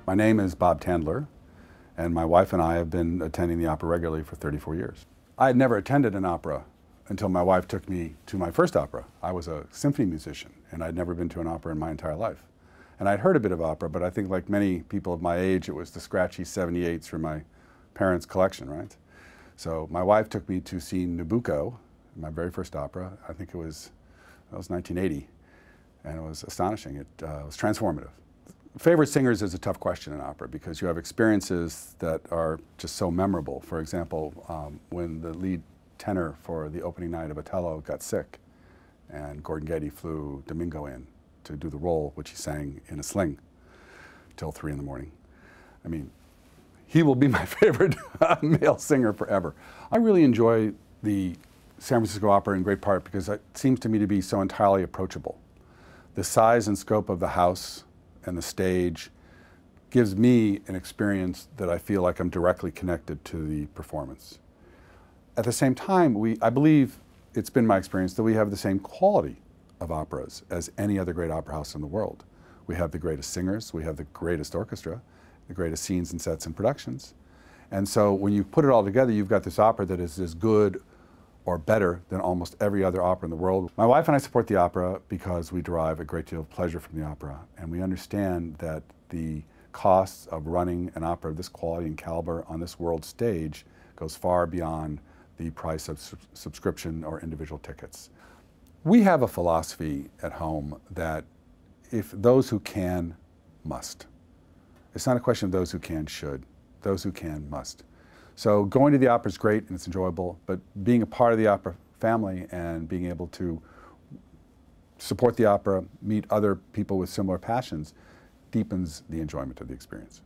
My name is Bob Tandler, and my wife and I have been attending the opera regularly for 34 years. I had never attended an opera until my wife took me to my first opera. I was a symphony musician, and I'd never been to an opera in my entire life. And I'd heard a bit of opera, but I think like many people of my age, it was the scratchy 78s from my parents' collection, right? So my wife took me to see Nabucco, my very first opera. I think that was 1980, and it was astonishing. It was transformative. Favorite singers is a tough question in opera because you have experiences that are just so memorable. For example, when the lead tenor for the opening night of Otello got sick, and Gordon Getty flew Domingo in to do the role, which he sang in a sling till 3 in the morning. I mean, he will be my favorite male singer forever. I really enjoy the San Francisco Opera in great part because it seems to me to be so entirely approachable. The size and scope of the house and the stage gives me an experience that I feel like I'm directly connected to the performance. At the same time, I believe it's been my experience that we have the same quality of operas as any other great opera house in the world. We have the greatest singers, we have the greatest orchestra, the greatest scenes and sets and productions. And so when you put it all together, you've got this opera that is as good or better than almost every other opera in the world. My wife and I support the opera because we derive a great deal of pleasure from the opera, and we understand that the costs of running an opera of this quality and caliber on this world stage goes far beyond the price of subscription or individual tickets. We have a philosophy at home that if those who can, must. It's not a question of those who can should, those who can must. So going to the opera is great and it's enjoyable, but being a part of the opera family and being able to support the opera, meet other people with similar passions, deepens the enjoyment of the experience.